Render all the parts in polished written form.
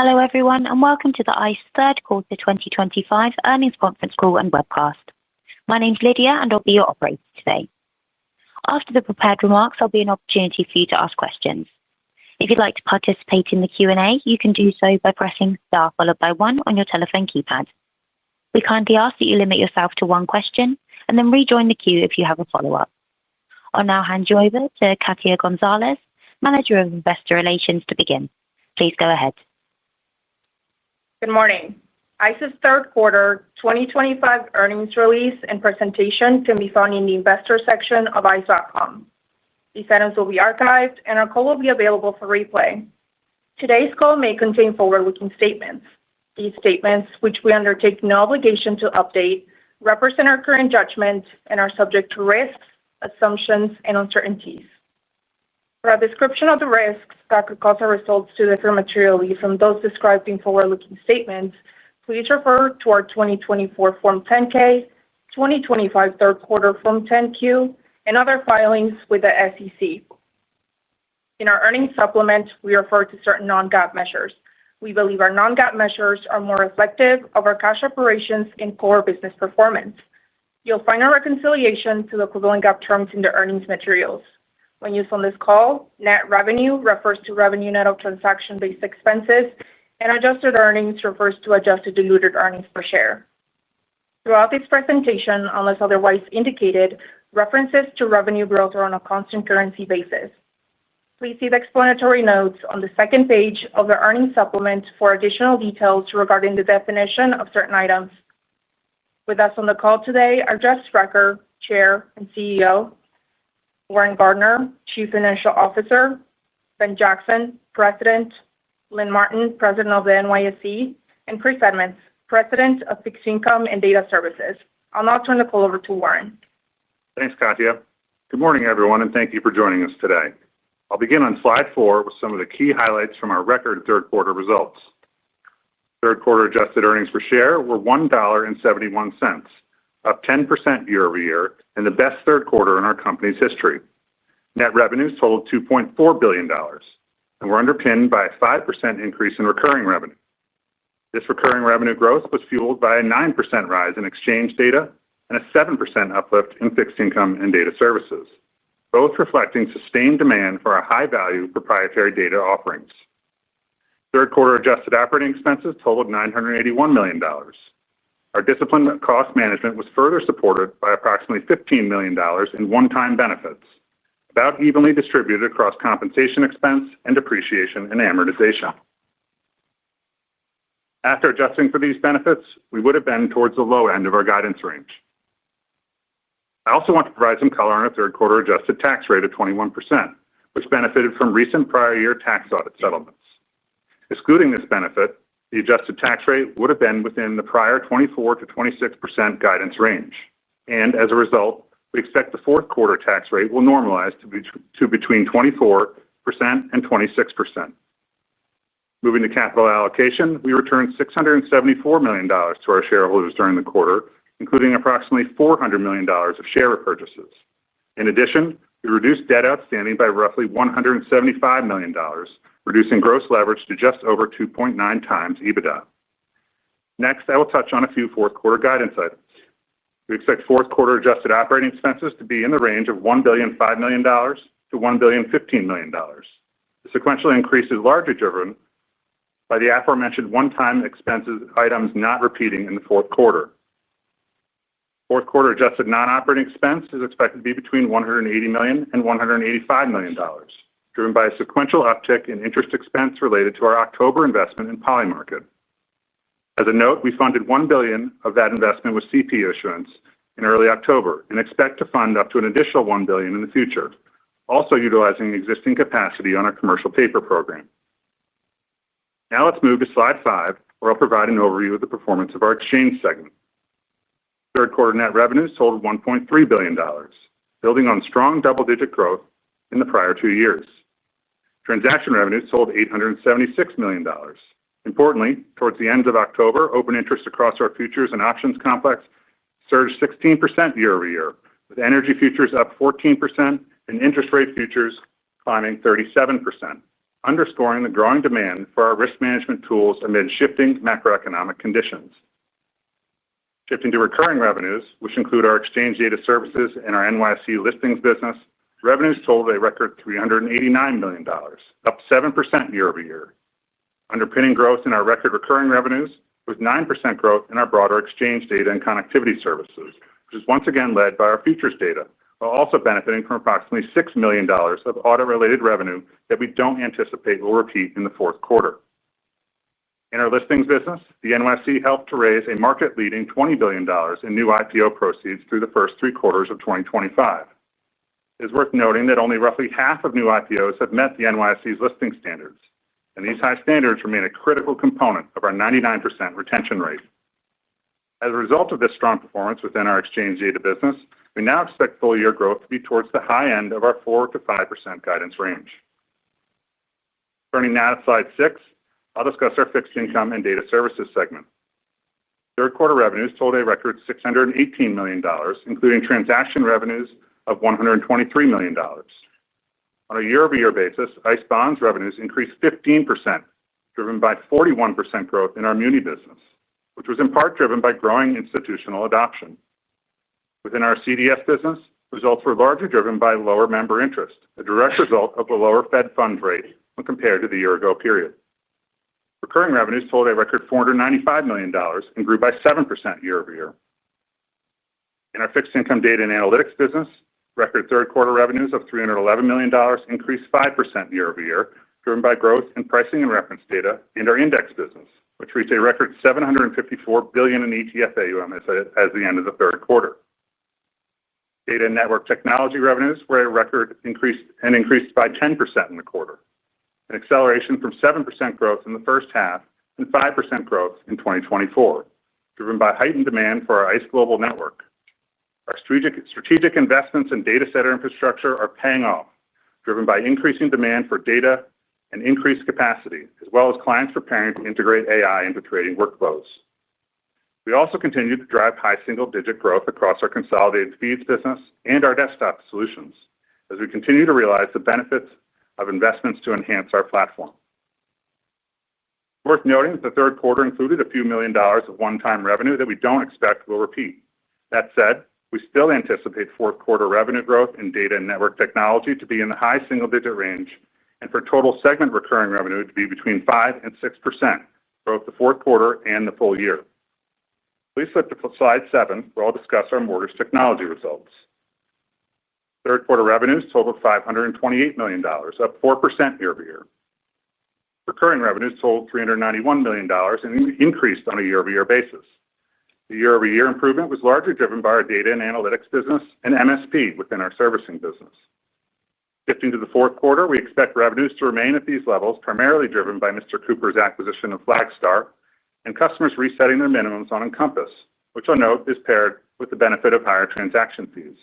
Hello everyone and welcome to the ICE third quarter 2025 earnings conference call and webcast. My name's Lydia and I'll be your operator today. After the prepared remarks, there'll be an opportunity for you to ask questions. If you'd like to participate in the Q&A, you can do so by pressing star followed by 1 on your telephone keypad. We kindly ask that you limit yourself to one question and then rejoin the queue if you have a follow-up. I'll now hand you over to Katia Gonzalez, Manager of Investor Relations, to begin. Please go ahead. Good morning. ICE's third quarter 2025 earnings release and presentation can be found in the investor section of ice.com. These items will be archived and our call will be available for replay. Today's call may contain forward-looking statements. These statements, which we undertake no obligation to update, represent our current judgment and are subject to risks, assumptions, and uncertainties. For a description of the risks that could cause our results to differ materially from those described in forward-looking statements, please refer to our 2024 Form 10-K, 2025 third quarter Form 10-Q, and other filings with the SEC. In our earnings supplement, we refer to certain non-GAAP measures. We believe our non-GAAP measures are more reflective of our cash operations and core business performance. You'll find a reconciliation to the equivalent GAAP terms in the earnings materials. When used on this call, net revenue refers to revenue net of transaction-based expenses, and adjusted earnings refers to adjusted diluted earnings per share. Throughout this presentation, unless otherwise indicated, references to revenue growth are on a constant currency basis. Please see the explanatory notes on the second page of the earnings supplement for additional details regarding the definition of certain items. With us on the call today are Jeff Sprecher, Chair and CEO, Warren Gardiner, Chief Financial Officer, Ben Jackson, President, Lynn Martin, President of the NYSE, and Chris Edmonds, President of Fixed Income and Data Services. I'll now turn the call over to Warren. Thanks, Katia. Good morning, everyone, and thank you for joining us today. I'll begin on slide 4 with some of the key highlights from our record third quarter results. Third quarter adjusted earnings per share were $1.71, up 10% year-over-year, and the best third quarter in our company's history. Net revenues totaled $2.4 billion, and were underpinned by a 5% increase in recurring revenue. This recurring revenue growth was fueled by a 9% rise in exchange data and a 7% uplift in fixed income and data services, both reflecting sustained demand for our high-value proprietary data offerings. Third quarter adjusted operating expenses totaled $981 million. Our disciplined cost management was further supported by approximately $15 million in one-time benefits, about evenly distributed across compensation expense and depreciation and amortization. After adjusting for these benefits, we would have been towards the low end of our guidance range. I also want to provide some color on a third quarter adjusted tax rate of 21%, which benefited from recent prior year tax audit settlements. Excluding this benefit, the adjusted tax rate would have been within the prior 24% to 26% guidance range, and as a result, we expect the fourth quarter tax rate will normalize to between 24% and 26%. Moving to capital allocation, we returned $674 million to our shareholders during the quarter, including approximately $400 million of share repurchases. In addition, we reduced debt outstanding by roughly $175 million, reducing gross leverage to just over 2.9 times EBITDA. Next, I will touch on a few fourth quarter guidance items. We expect fourth quarter adjusted operating expenses to be in the range of $1,005 million to $1,015 million. The sequential increase is largely driven by the aforementioned one-time expenses items not repeating in the fourth quarter. Fourth quarter adjusted non-operating expense is expected to be between $180 million and $185 million, driven by a sequential uptick in interest expense related to our October investment in Polymarket. As a note, we funded $1 billion of that investment with CP issuance in early October and expect to fund up to an additional $1 billion in the future, also utilizing existing capacity on our commercial paper program. Now let's move to slide 5, where I'll provide an overview of the performance of our exchange segment. Third quarter net revenues totaled $1.3 billion, building on strong double-digit growth in the prior 2 years. Transaction revenues totaled $876 million. Importantly, towards the end of October, open interest across our futures and options complex surged 16% year-over-year, with energy futures up 14% and interest rate futures climbing 37%. underscoring the growing demand for our risk management tools amid shifting macroeconomic conditions. Shifting to recurring revenues, which include our exchange data services and our NYSE listings business, revenues totaled a record $389 million, up 7% year-over-year. Underpinning growth in our record recurring revenues was 9% growth in our broader exchange data and connectivity services, which is once again led by our futures data, while also benefiting from approximately $6 million of audit-related revenue that we don't anticipate will repeat in the fourth quarter. In our listings business, the NYSE helped to raise a market-leading $20 billion in new IPO proceeds through the first 3 quarters of 2025. It is worth noting that only roughly half of new IPOs have met the NYSE's listing standards, and these high standards remain a critical component of our 99% retention rate. As a result of this strong performance within our exchange data business, we now expect full-year growth to be towards the high end of our 4% to 5% guidance range. Turning now to slide 6, I'll discuss our fixed income and data services segment. Third quarter revenues totaled a record $618 million, including transaction revenues of $123 million. On a year-over-year basis, ICE Bonds revenues increased 15%, driven by 41% growth in our muni business, which was in part driven by growing institutional adoption. Within our CDS business, results were largely driven by lower member interest, a direct result of the lower Fed funds rate when compared to the year-ago period. Recurring revenues totaled a record $495 million and grew by 7% year-over-year. In our fixed income data and analytics business, record third quarter revenues of $311 million increased 5% year-over-year, driven by growth in pricing and reference data and our index business, which reached a record $754 billion in ETF AUM as the end of the third quarter. Data and network technology revenues were a record increased by 10% in the quarter, an acceleration from 7% growth in the first half and 5% growth in 2024, driven by heightened demand for our ICE Global Network. Our strategic investments in data center infrastructure are paying off, driven by increasing demand for data and increased capacity, as well as clients preparing to integrate AI into trading workflows. We also continue to drive high single-digit growth across our consolidated feeds business and our desktop solutions, as we continue to realize the benefits of investments to enhance our platform. Worth noting that the third quarter included a few million dollars of one-time revenue that we don't expect will repeat. That said, we still anticipate fourth quarter revenue growth in data and network technology to be in the high single-digit range, and for total segment recurring revenue to be between 5% and 6%, both the fourth quarter and the full year. Please flip to slide 7, where I'll discuss our mortgage technology results. Third quarter revenues totaled $528 million, up 4% year-over-year. Recurring revenues totaled $391 million and increased on a year-over-year basis. The year-over-year improvement was largely driven by our data and analytics business and MSP within our servicing business. Shifting to the fourth quarter, we expect revenues to remain at these levels, primarily driven by Mr. Cooper's acquisition of Flagstar and customers resetting their minimums on Encompass, which I'll note is paired with the benefit of higher transaction fees.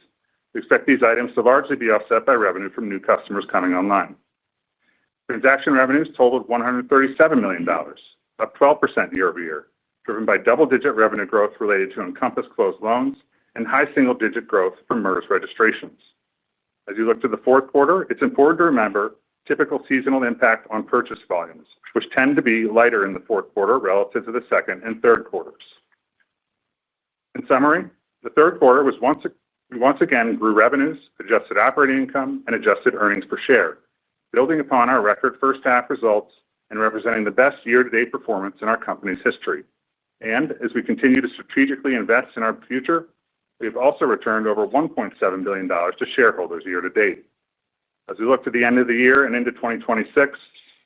We expect these items to largely be offset by revenue from new customers coming online. Transaction revenues totaled $137 million, up 12% year-over-year, driven by double-digit revenue growth related to Encompass closed loans and high single-digit growth from MERS registrations. As you look to the fourth quarter, it's important to remember typical seasonal impact on purchase volumes, which tend to be lighter in the fourth quarter relative to the second and third quarters. In summary, the third quarter was once again grew revenues, adjusted operating income, and adjusted earnings per share, building upon our record first half results and representing the best year-to-date performance in our company's history. As we continue to strategically invest in our future, we have also returned over $1.7 billion to shareholders year-to-date. As we look to the end of the year and into 2026,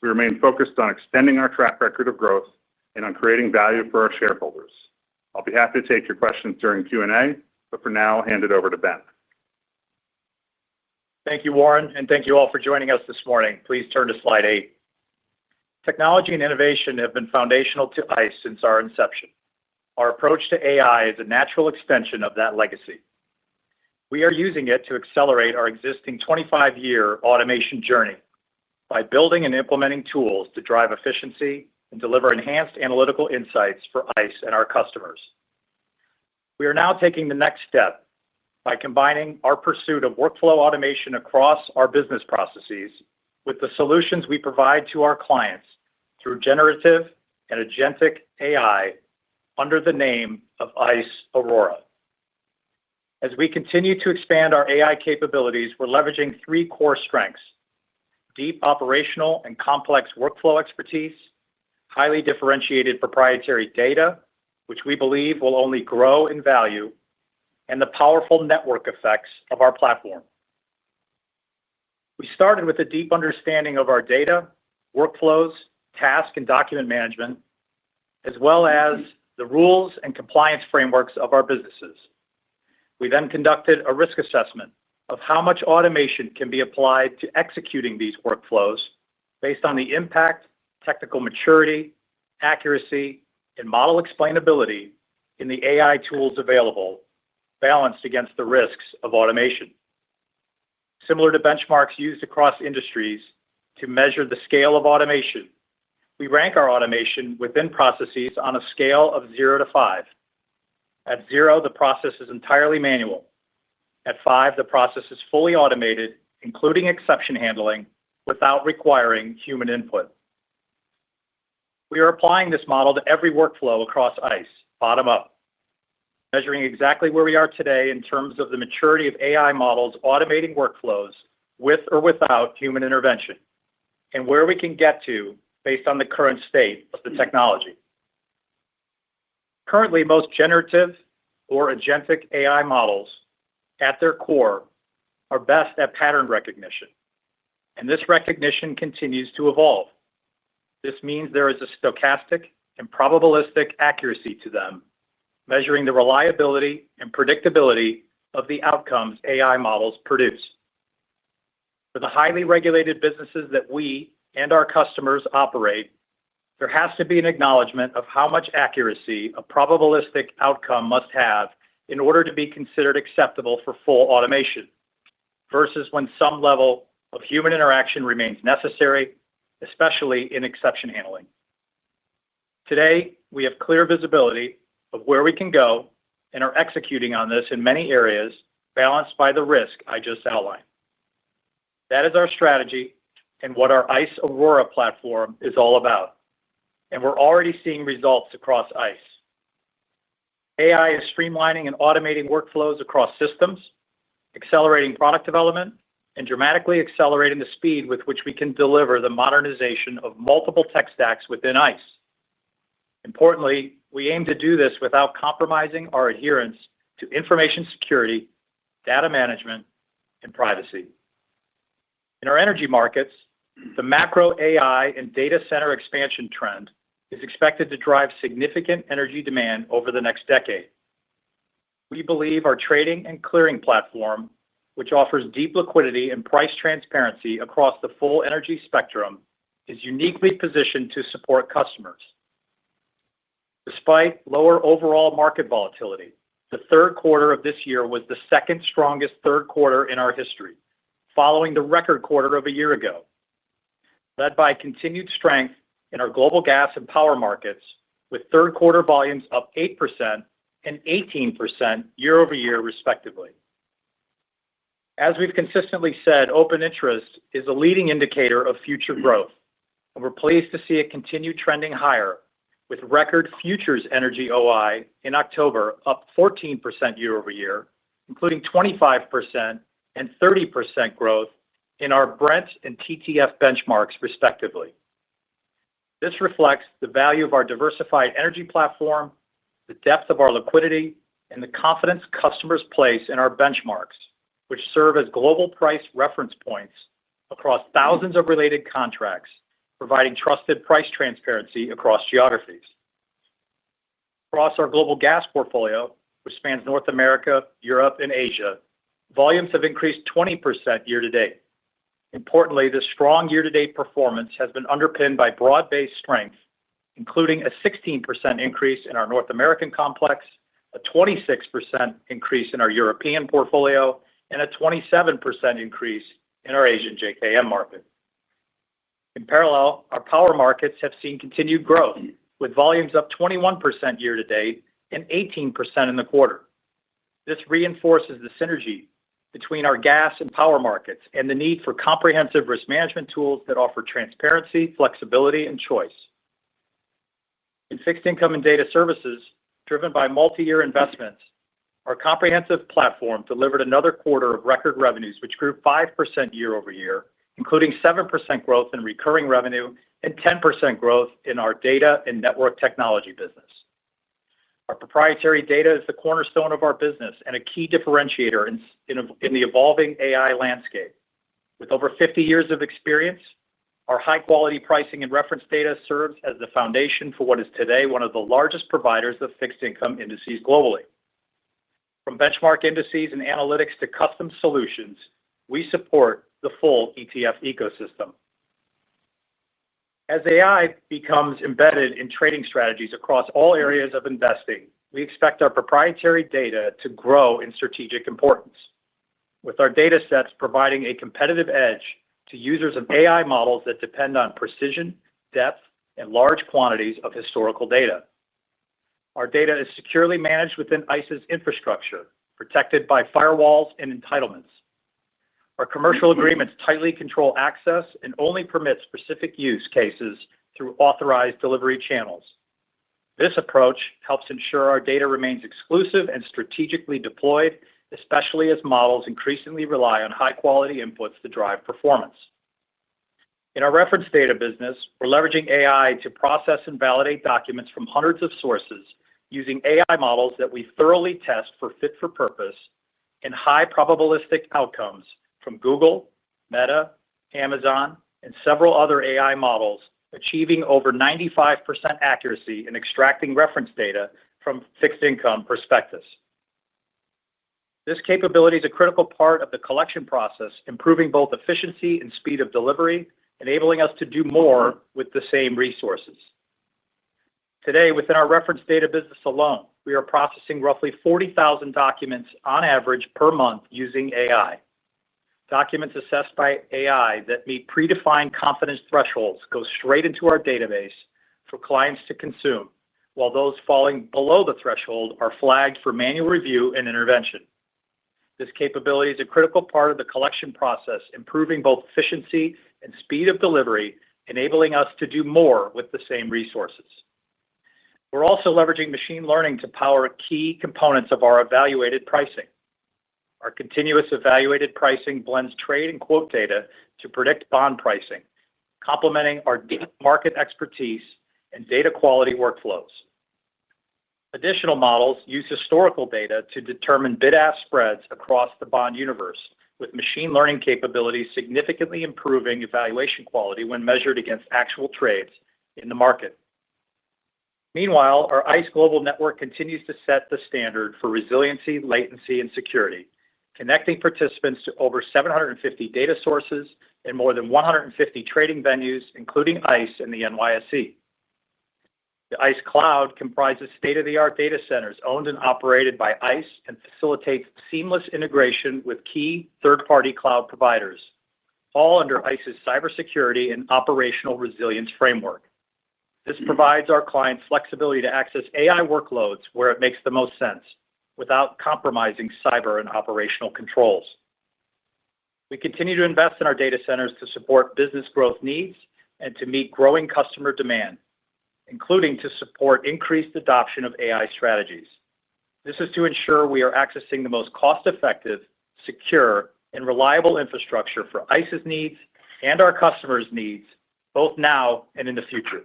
we remain focused on extending our track record of growth and on creating value for our shareholders. I'll be happy to take your questions during Q&A, but for now, I'll hand it over to Ben. Thank you, Warren, and thank you all for joining us this morning. Please turn to slide 8. Technology and innovation have been foundational to ICE since our inception. Our approach to AI is a natural extension of that legacy. We are using it to accelerate our existing 25-year automation journey by building and implementing tools to drive efficiency and deliver enhanced analytical insights for ICE and our customers. We are now taking the next step by combining our pursuit of workflow automation across our business processes with the solutions we provide to our clients through generative and agentic AI under the name of ICE Aurora. As we continue to expand our AI capabilities, we're leveraging three core strengths: deep operational and complex workflow expertise, highly differentiated proprietary data, which we believe will only grow in value, and the powerful network effects of our platform. We started with a deep understanding of our data, workflows, task and document management, as well as the rules and compliance frameworks of our businesses. We then conducted a risk assessment of how much automation can be applied to executing these workflows based on the impact, technical maturity, accuracy, and model explainability in the AI tools available, balanced against the risks of automation. Similar to benchmarks used across industries to measure the scale of automation, we rank our automation within processes on a scale of 0 to 5. At 0, the process is entirely manual. At 5, the process is fully automated, including exception handling, without requiring human input. We are applying this model to every workflow across ICE, bottom up, measuring exactly where we are today in terms of the maturity of AI models automating workflows with or without human intervention, and where we can get to based on the current state of the technology. Currently, most generative or agentic AI models, at their core, are best at pattern recognition, and this recognition continues to evolve. This means there is a stochastic and probabilistic accuracy to them, measuring the reliability and predictability of the outcomes AI models produce. For the highly regulated businesses that we and our customers operate, there has to be an acknowledgement of how much accuracy a probabilistic outcome must have in order to be considered acceptable for full automation, versus when some level of human interaction remains necessary, especially in exception handling. Today, we have clear visibility of where we can go and are executing on this in many areas, balanced by the risk I just outlined. That is our strategy and what our ICE Aurora platform is all about, and we're already seeing results across ICE. AI is streamlining and automating workflows across systems, accelerating product development, and dramatically accelerating the speed with which we can deliver the modernization of multiple tech stacks within ICE. Importantly, we aim to do this without compromising our adherence to information security, data management, and privacy. In our energy markets, the macro AI and data center expansion trend is expected to drive significant energy demand over the next decade. We believe our trading and clearing platform, which offers deep liquidity and price transparency across the full energy spectrum, is uniquely positioned to support customers. Despite lower overall market volatility, the third quarter of this year was the second strongest third quarter in our history, following the record quarter of a year ago, led by continued strength in our global gas and power markets, with third quarter volumes up 8% and 18% year over year, respectively. As we've consistently said, open interest is a leading indicator of future growth, and we're pleased to see it continue trending higher, with record futures energy OI in October up 14% year over year, including 25% and 30% growth in our Brent and TTF benchmarks, respectively. This reflects the value of our diversified energy platform, the depth of our liquidity, and the confidence customers place in our benchmarks, which serve as global price reference points across thousands of related contracts, providing trusted price transparency across geographies. Across our global gas portfolio, which spans North America, Europe, and Asia, volumes have increased 20% year to date. Importantly, this strong year-to-date performance has been underpinned by broad-based strength, including a 16% increase in our North American complex, a 26% increase in our European portfolio, and a 27% increase in our Asian JKM market. In parallel, our power markets have seen continued growth, with volumes up 21% year to date and 18% in the quarter. This reinforces the synergy between our gas and power markets and the need for comprehensive risk management tools that offer transparency, flexibility, and choice. In fixed income and data services, driven by multi-year investments, our comprehensive platform delivered another quarter of record revenues, which grew 5% year-over-year, including 7% growth in recurring revenue and 10% growth in our data and network technology business. Our proprietary data is the cornerstone of our business and a key differentiator in the evolving AI landscape. With over 50 years of experience, our high-quality pricing and reference data serves as the foundation for what is today one of the largest providers of fixed income indices globally. From benchmark indices and analytics to custom solutions, we support the full ETF ecosystem. As AI becomes embedded in trading strategies across all areas of investing, we expect our proprietary data to grow in strategic importance, with our data sets providing a competitive edge to users of AI models that depend on precision, depth, and large quantities of historical data. Our data is securely managed within ICE's infrastructure, protected by firewalls and entitlements. Our commercial agreements tightly control access and only permit specific use cases through authorized delivery channels. This approach helps ensure our data remains exclusive and strategically deployed, especially as models increasingly rely on high-quality inputs to drive performance. In our reference data business, we're leveraging AI to process and validate documents from hundreds of sources using AI models that we thoroughly test for fit for purpose and high probabilistic outcomes from Google, Meta, Amazon, and several other AI models, achieving over 95% accuracy in extracting reference data from fixed income prospectus. This capability is a critical part of the collection process, improving both efficiency and speed of delivery, enabling us to do more with the same resources. Today, within our reference data business alone, we are processing roughly 40,000 documents on average per month using AI. Documents assessed by AI that meet predefined confidence thresholds go straight into our database for clients to consume, while those falling below the threshold are flagged for manual review and intervention. This capability is a critical part of the collection process, improving both efficiency and speed of delivery, enabling us to do more with the same resources. We're also leveraging machine learning to power key components of our evaluated pricing. Our continuous evaluated pricing blends trade and quote data to predict bond pricing, complementing our deep market expertise and data quality workflows. Additional models use historical data to determine bid-ask spreads across the bond universe, with machine learning capabilities significantly improving evaluation quality when measured against actual trades in the market. Meanwhile, our ICE Global Network continues to set the standard for resiliency, latency, and security, connecting participants to over 750 data sources and more than 150 trading venues, including ICE and the NYSE. The ICE Cloud comprises state-of-the-art data centers owned and operated by ICE and facilitates seamless integration with key third-party cloud providers, all under ICE's cybersecurity and operational resilience framework. This provides our clients flexibility to access AI workloads where it makes the most sense, without compromising cyber and operational controls. We continue to invest in our data centers to support business growth needs and to meet growing customer demand, including to support increased adoption of AI strategies. This is to ensure we are accessing the most cost-effective, secure, and reliable infrastructure for ICE's needs and our customers' needs, both now and in the future.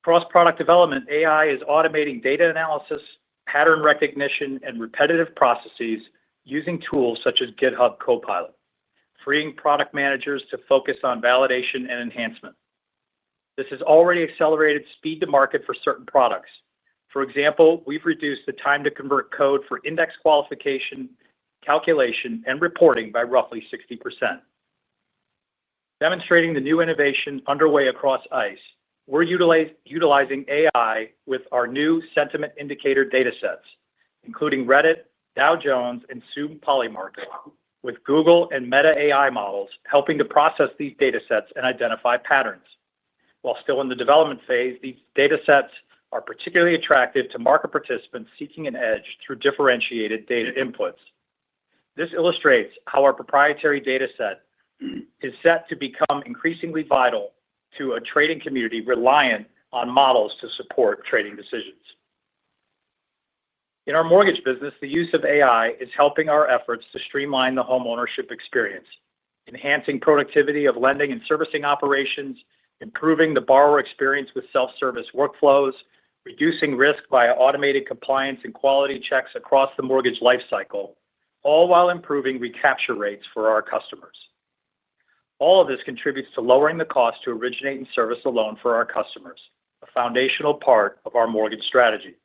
Across product development, AI is automating data analysis, pattern recognition, and repetitive processes using tools such as GitHub Copilot, freeing product managers to focus on validation and enhancement. This has already accelerated speed to market for certain products. For example, we've reduced the time to convert code for index qualification, calculation, and reporting by roughly 60%. Demonstrating the new innovation underway across ICE, we're utilizing AI with our new sentiment indicator datasets, including Reddit, Dow Jones, and soon Polymarket, with Google and Meta AI models helping to process these datasets and identify patterns. While still in the development phase, these datasets are particularly attractive to market participants seeking an edge through differentiated data inputs. This illustrates how our proprietary data set is set to become increasingly vital to a trading community reliant on models to support trading decisions. In our mortgage business, the use of AI is helping our efforts to streamline the homeownership experience, enhancing productivity of lending and servicing operations, improving the borrower experience with self-service workflows, reducing risk via automated compliance and quality checks across the mortgage lifecycle, all while improving recapture rates for our customers. All of this contributes to lowering the cost to originate and service a loan for our customers, a foundational part of our mortgage strategy.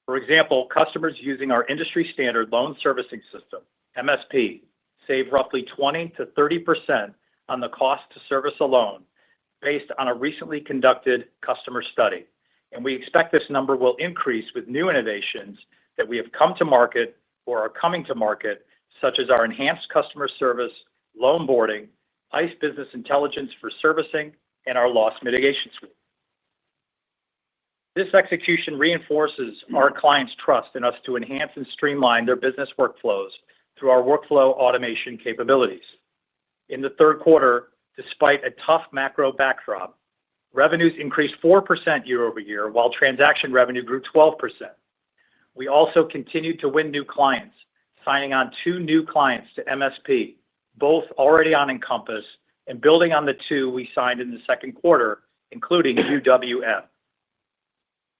For example, customers using our industry-standard loan servicing system, MSP, save roughly 20 to 30% on the cost to service a loan based on a recently conducted customer study, and we expect this number will increase with new innovations that we have come to market or are coming to market, such as our enhanced customer service, loan boarding, ICE Business Intelligence for servicing, and our loss mitigation suite. This execution reinforces our clients' trust in us to enhance and streamline their business workflows through our workflow automation capabilities. In the third quarter, despite a tough macro backdrop, revenues increased 4% year-over-year, while transaction revenue grew 12%. We also continued to win new clients, signing on 2 new clients to MSP, both already on Encompass, and building on the 2 we signed in the second quarter, including UWM.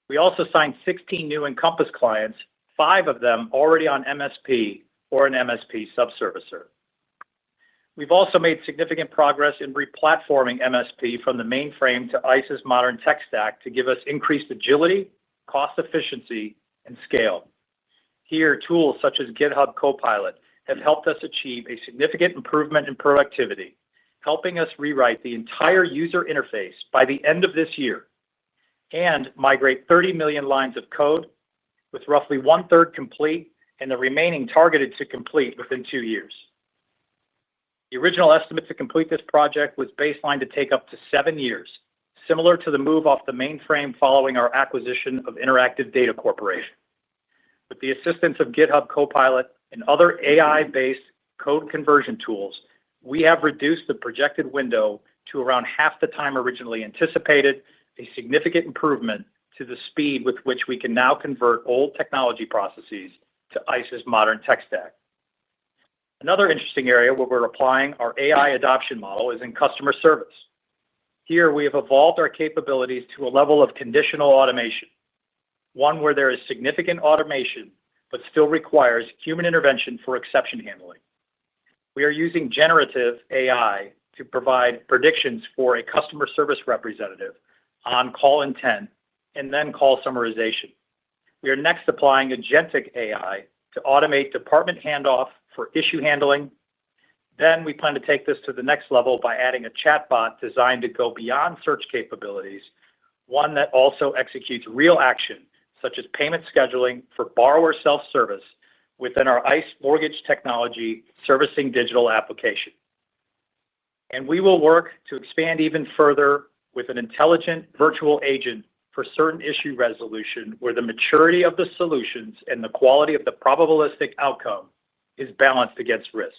We also signed 16 new Encompass clients, 5 of them already on MSP or an MSP subservicer. We've also made significant progress in replatforming MSP from the mainframe to ICE's modern tech stack to give us increased agility, cost efficiency, and scale. Here, tools such as GitHub Copilot have helped us achieve a significant improvement in productivity, helping us rewrite the entire user interface by the end of this year and migrate 30 million lines of code, with roughly 1/3 complete and the remaining targeted to complete within 2 years. The original estimate to complete this project was baselined to take up to 7 years, similar to the move off the mainframe following our acquisition of Interactive Data Corporation. With the assistance of GitHub Copilot and other AI-based code conversion tools, we have reduced the projected window to around half the time originally anticipated, a significant improvement to the speed with which we can now convert old technology processes to ICE's modern tech stack. Another interesting area where we're applying our AI adoption model is in customer service. Here, we have evolved our capabilities to a level of conditional automation, one where there is significant automation but still requires human intervention for exception handling. We are using generative AI to provide predictions for a customer service representative on call intent and then call summarization. We are next applying agentic AI to automate department handoff for issue handling. Then we plan to take this to the next level by adding a chatbot designed to go beyond search capabilities, one that also executes real action, such as payment scheduling for borrower self-service within our ICE Mortgage Technology Servicing Digital application. And we will work to expand even further with an intelligent virtual agent for certain issue resolution where the maturity of the solutions and the quality of the probabilistic outcome is balanced against risk.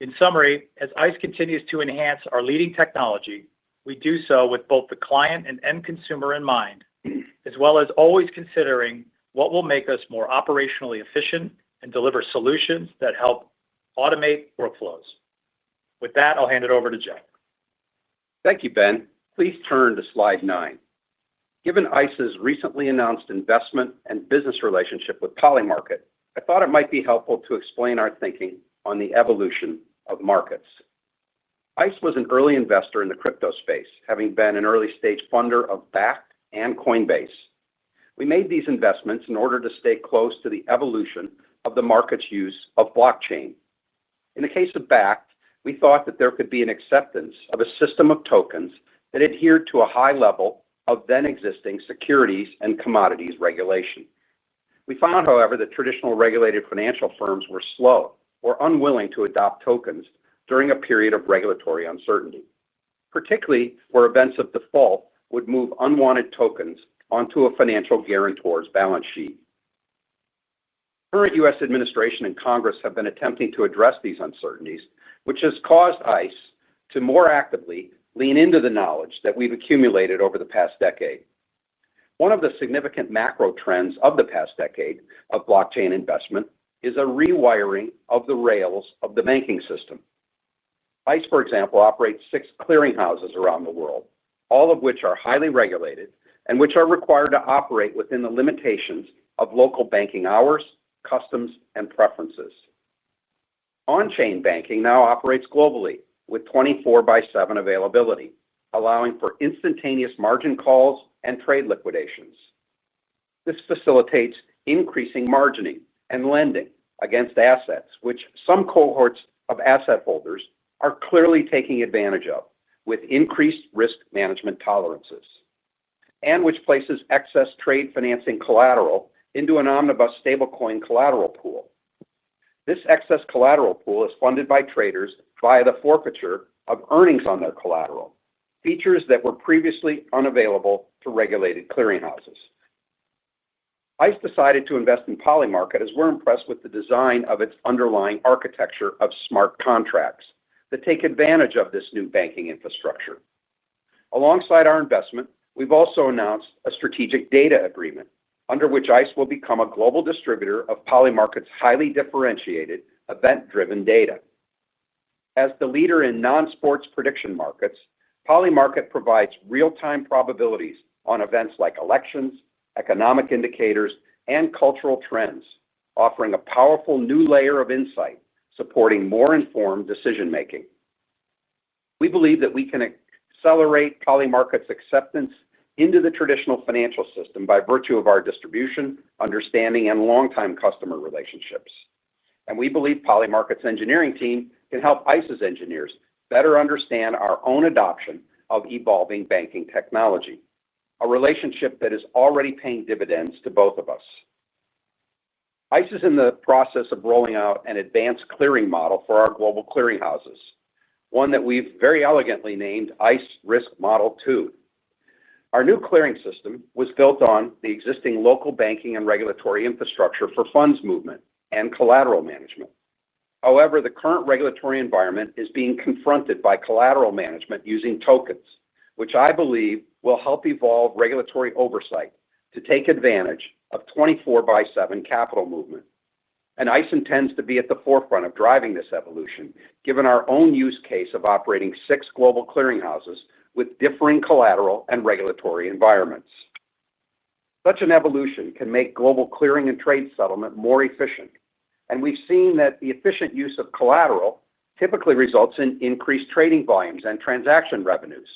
In summary, as ICE continues to enhance our leading technology, we do so with both the client and end consumer in mind, as well as always considering what will make us more operationally efficient and deliver solutions that help automate workflows. With that, I'll hand it over to Jeff. Thank you, Ben. Please turn to slide 9. Given ICE's recently announced investment and business relationship with Polymarket, I thought it might be helpful to explain our thinking on the evolution of markets. ICE was an early investor in the crypto space, having been an early-stage funder of Bakkt and Coinbase. We made these investments in order to stay close to the evolution of the market's use of blockchain. In the case of Bakkt, we thought that there could be an acceptance of a system of tokens that adhered to a high level of then-existing securities and commodities regulation. We found, however, that traditional regulated financial firms were slow or unwilling to adopt tokens during a period of regulatory uncertainty, particularly where events of default would move unwanted tokens onto a financial guarantor's balance sheet. Current U.S. administration and Congress have been attempting to address these uncertainties, which has caused ICE to more actively lean into the knowledge that we've accumulated over the past decade. One of the significant macro trends of the past decade of blockchain investment is a rewiring of the rails of the banking system. ICE, for example, operates 6 clearinghouses around the world, all of which are highly regulated and which are required to operate within the limitations of local banking hours, customs, and preferences. On-chain banking now operates globally with 24/7 availability, allowing for instantaneous margin calls and trade liquidations. This facilitates increasing margining and lending against assets, which some cohorts of asset holders are clearly taking advantage of with increased risk management tolerances, and which places excess trade financing collateral into an omnibus stablecoin collateral pool. This excess collateral pool is funded by traders via the forfeiture of earnings on their collateral, features that were previously unavailable to regulated clearinghouses. ICE decided to invest in Polymarket as we're impressed with the design of its underlying architecture of smart contracts that take advantage of this new banking infrastructure. Alongside our investment, we've also announced a strategic data agreement under which ICE will become a global distributor of Polymarket's highly differentiated event-driven data. As the leader in non-sports prediction markets, Polymarket provides real-time probabilities on events like elections, economic indicators, and cultural trends, offering a powerful new layer of insight supporting more informed decision-making. We believe that we can accelerate Polymarket's acceptance into the traditional financial system by virtue of our distribution, understanding, and longtime customer relationships. And we believe Polymarket's engineering team can help ICE's engineers better understand our own adoption of evolving banking technology, a relationship that is already paying dividends to both of us. ICE is in the process of rolling out an advanced clearing model for our global clearinghouses, one that we've very elegantly named ICE Risk Model 2. Our new clearing system was built on the existing local banking and regulatory infrastructure for funds movement and collateral management. However, the current regulatory environment is being confronted by collateral management using tokens, which I believe will help evolve regulatory oversight to take advantage of 24/7 capital movement. And ICE intends to be at the forefront of driving this evolution, given our own use case of operating 6 global clearinghouses with differing collateral and regulatory environments. Such an evolution can make global clearing and trade settlement more efficient, and we've seen that the efficient use of collateral typically results in increased trading volumes and transaction revenues.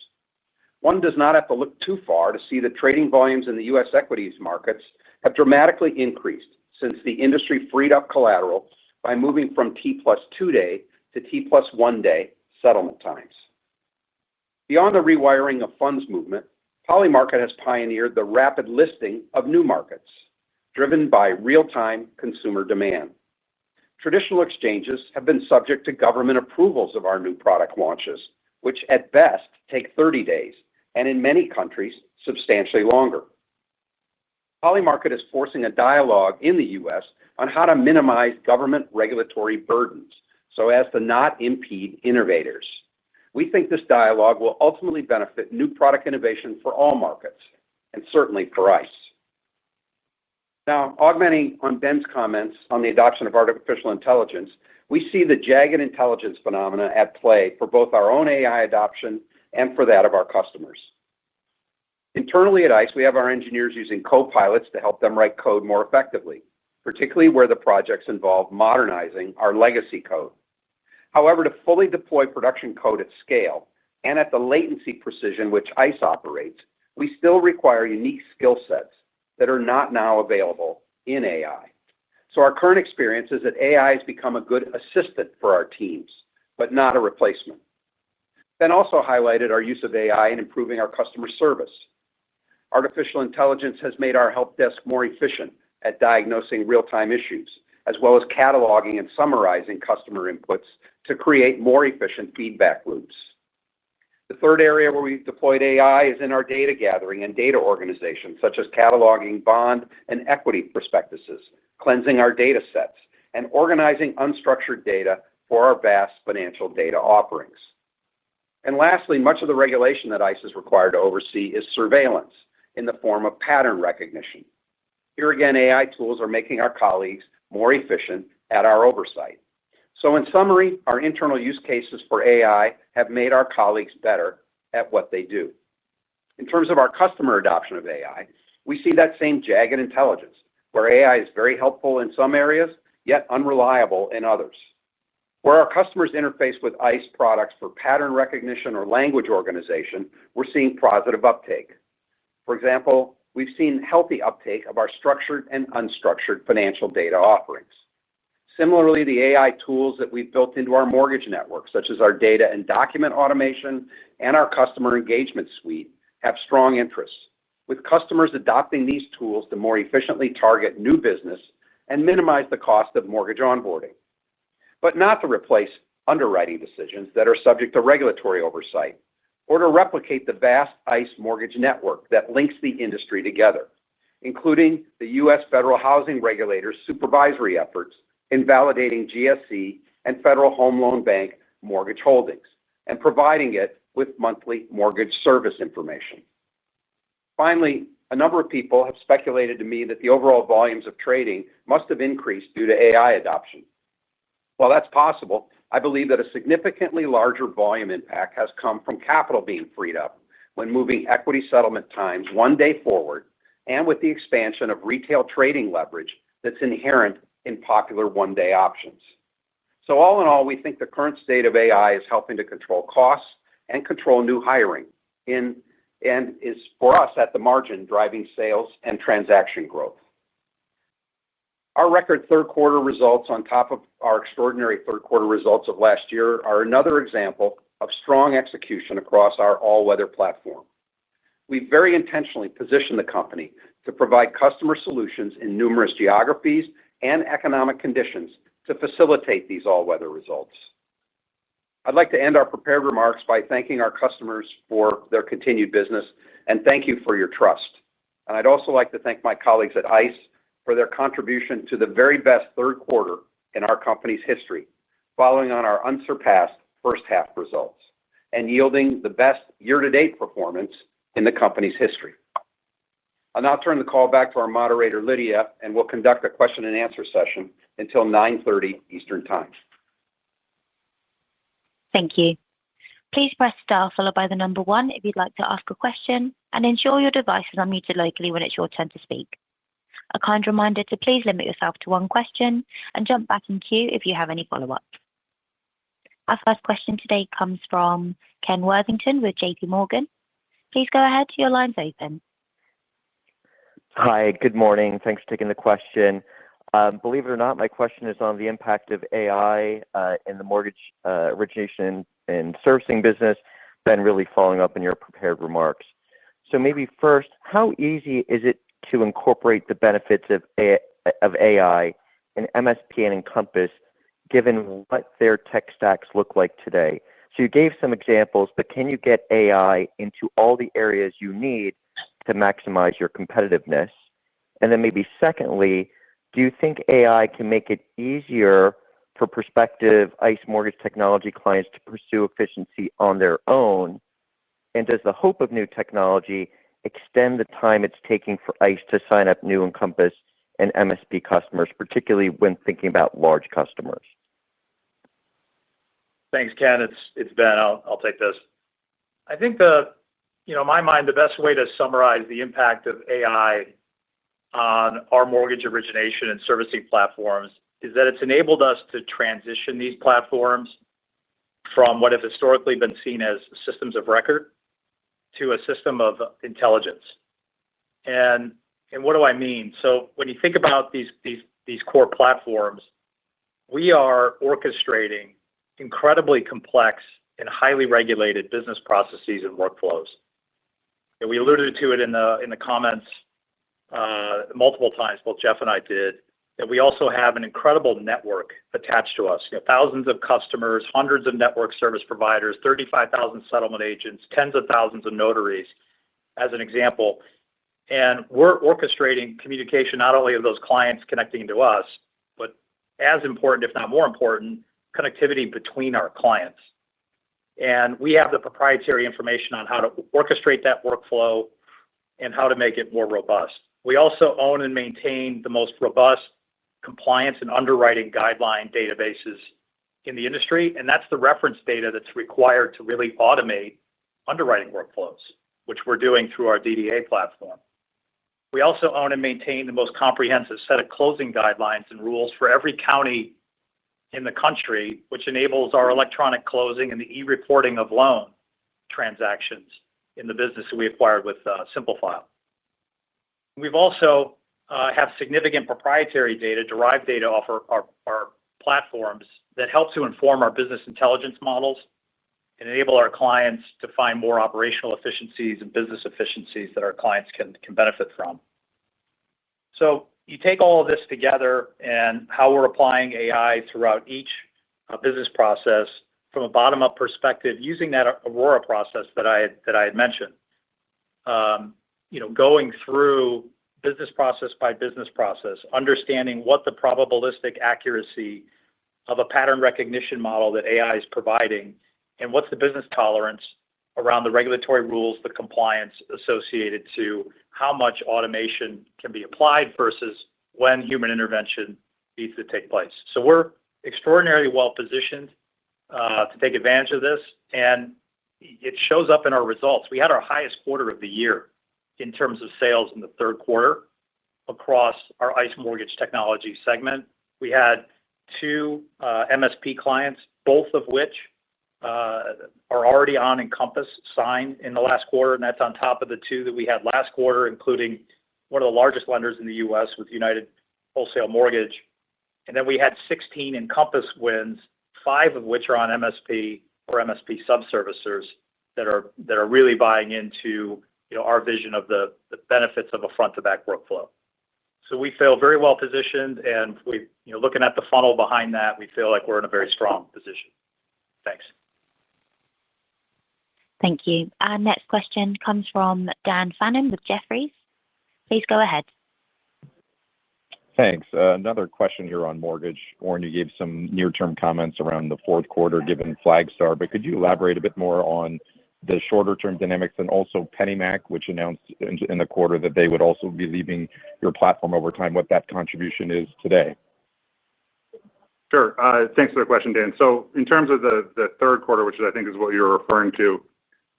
One does not have to look too far to see that trading volumes in the U.S. equities markets have dramatically increased since the industry freed up collateral by moving from T+2 day to T+1 day settlement times. Beyond the rewiring of funds movement, Polymarket has pioneered the rapid listing of new markets, driven by real-time consumer demand. Traditional exchanges have been subject to government approvals of our new product launches, which at best take 30 days, and in many countries, substantially longer. Polymarket is forcing a dialogue in the U.S. on how to minimize government regulatory burdens so as to not impede innovators. We think this dialogue will ultimately benefit new product innovation for all markets, and certainly for ICE. Now, augmenting on Ben's comments on the adoption of artificial intelligence, we see the jagged intelligence phenomena at play for both our own AI adoption and for that of our customers. Internally at ICE, we have our engineers using co-pilots to help them write code more effectively, particularly where the projects involve modernizing our legacy code. However, to fully deploy production code at scale and at the latency precision which ICE operates, we still require unique skill sets that are not now available in AI. So our current experience is that AI has become a good assistant for our teams, but not a replacement. Ben also highlighted our use of AI in improving our customer service. Artificial intelligence has made our help desk more efficient at diagnosing real-time issues, as well as cataloging and summarizing customer inputs to create more efficient feedback loops. The third area where we've deployed AI is in our data gathering and data organization, such as cataloging bond and equity prospectuses, cleansing our data sets, and organizing unstructured data for our vast financial data offerings. And lastly, much of the regulation that ICE is required to oversee is surveillance in the form of pattern recognition. Here again, AI tools are making our colleagues more efficient at our oversight. So in summary, our internal use cases for AI have made our colleagues better at what they do. In terms of our customer adoption of AI, we see that same jagged intelligence, where AI is very helpful in some areas, yet unreliable in others. Where our customers interface with ICE products for pattern recognition or language organization, we're seeing positive uptake. For example, we've seen healthy uptake of our structured and unstructured financial data offerings. Similarly, the AI tools that we've built into our mortgage network, such as our data and document automation and our customer engagement suite, have strong interest, with customers adopting these tools to more efficiently target new business and minimize the cost of mortgage onboarding, but not to replace underwriting decisions that are subject to regulatory oversight or to replicate the vast ICE mortgage network that links the industry together, including the U.S. federal housing regulators' supervisory efforts in validating GSE and Federal Home Loan Bank mortgage holdings and providing it with monthly mortgage service information. Finally, a number of people have speculated to me that the overall volumes of trading must have increased due to AI adoption. While that's possible, I believe that a significantly larger volume impact has come from capital being freed up when moving equity settlement times one day forward and with the expansion of retail trading leverage that's inherent in popular one-day options. So all in all, we think the current state of AI is helping to control costs and control new hiring and is, for us, at the margin, driving sales and transaction growth. Our record third quarter results on top of our extraordinary third quarter results of last year are another example of strong execution across our all-weather platform. We very intentionally positioned the company to provide customer solutions in numerous geographies and economic conditions to facilitate these all-weather results. I'd like to end our prepared remarks by thanking our customers for their continued business and thank you for your trust. And I'd also like to thank my colleagues at ICE for their contribution to the very best third quarter in our company's history, following on our unsurpassed first half results and yielding the best year-to-date performance in the company's history. I'll now turn the call back to our moderator, Lydia, and we'll conduct a question and answer session until 9:30 Eastern Time. Thank you. Please press star followed by the number one if you'd like to ask a question, and ensure your device is unmuted locally when it's your turn to speak. A kind reminder to please limit yourself to one question and jump back in queue if you have any follow-ups. Our first question today comes from Ken Worthington with JP Morgan. Please go ahead. Your line's open. Hi, good morning. Thanks for taking the question. Believe it or not, my question is on the impact of AI in the mortgage origination and servicing business. Been really following up in your prepared remarks. So maybe first, how easy is it to incorporate the benefits of AI in MSP and Encompass, given what their tech stacks look like today? So you gave some examples, but can you get AI into all the areas you need to maximize your competitiveness? And then maybe secondly, do you think AI can make it easier for prospective ICE mortgage technology clients to pursue efficiency on their own? And does the hope of new technology extend the time it's taking for ICE to sign up new Encompass and MSP customers, particularly when thinking about large customers? Thanks, Ken. It's Ben. I'll take this. I think in my mind, the best way to summarize the impact of AI on our mortgage origination and servicing platforms is that it's enabled us to transition these platforms from what have historically been seen as systems of record to a system of intelligence. And what do I mean? So when you think about these core platforms, we are orchestrating incredibly complex and highly regulated business processes and workflows. And we alluded to it in the comments multiple times, both Jeff and I did, that we also have an incredible network attached to us. Thousands of customers, hundreds of network service providers, 35,000 settlement agents, tens of thousands of notaries, as an example. And we're orchestrating communication not only of those clients connecting to us, but as important, if not more important, connectivity between our clients. And we have the proprietary information on how to orchestrate that workflow and how to make it more robust. We also own and maintain the most robust compliance and underwriting guideline databases in the industry. And that's the reference data that's required to really automate underwriting workflows, which we're doing through our DDA platform. We also own and maintain the most comprehensive set of closing guidelines and rules for every county in the country, which enables our electronic closing and the e-reporting of loan transactions in the business that we acquired with Simplifile. We've also have significant proprietary data, derived data off our platforms that help to inform our business intelligence models and enable our clients to find more operational efficiencies and business efficiencies that our clients can benefit from. So you take all of this together and how we're applying AI throughout each business process from a bottom-up perspective, using that Aurora process that I had mentioned. Going through business process by business process, understanding what the probabilistic accuracy of a pattern recognition model that AI is providing, and what's the business tolerance around the regulatory rules, the compliance associated to how much automation can be applied versus when human intervention needs to take place. So we're extraordinarily well positioned to take advantage of this, and it shows up in our results. We had our highest quarter of the year in terms of sales in the third quarter across our ICE Mortgage Technology segment. We had two MSP clients, both of which are already on Encompass signed in the last quarter, and that's on top of the two that we had last quarter, including one of the largest lenders in the U.S. with United Wholesale Mortgage. And then we had 16 Encompass wins, 5 of which are on MSP or MSP subservicers that are really buying into our vision of the benefits of a front-to-back workflow. So we feel very well positioned, and looking at the funnel behind that, we feel like we're in a very strong position. Thanks. Thank you. Our next question comes from Dan Fannon with Jefferies. Please go ahead. Thanks. Another question here on mortgage. Warren, you gave some near-term comments around the fourth quarter given Flagstar, but could you elaborate a bit more on the shorter-term dynamics and also PennyMac, which announced in the quarter that they would also be leaving your platform over time, what that contribution is today? Sure. Thanks for the question, Dan. So in terms of the third quarter, which I think is what you're referring to,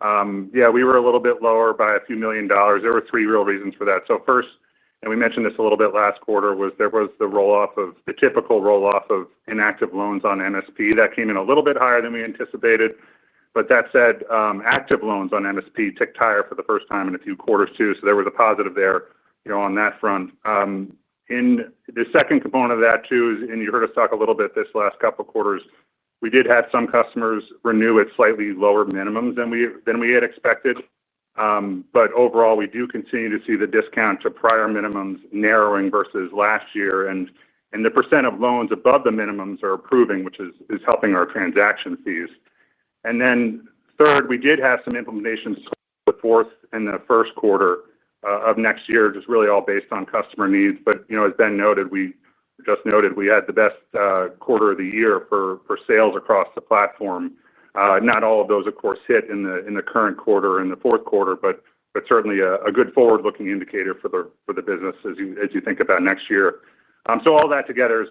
we were a little bit lower by a few $1 million. There were 3 real reasons for that. So first, and we mentioned this a little bit last quarter, there was the typical roll-off of inactive loans on MSP. That came in a little bit higher than we anticipated. But that said, active loans on MSP ticked higher for the first time in a few quarters too. So there was a positive there, on that front. In the second component of that too, and you heard us talk a little bit this last couple of quarters, we did have some customers renew at slightly lower minimums than we had expected. But overall, we do continue to see the discount to prior minimums narrowing versus last year, and the percent of loans above the minimums are improving, which is helping our transaction fees. And then third, we did have some implementations the fourth and the first quarter of next year, just really all based on customer needs. But as Ben noted, we had the best quarter of the year for sales across the platform. Not all of those, of course, hit in the current quarter in the fourth quarter, but certainly a good forward-looking indicator for the business as you think about next year. So all that together is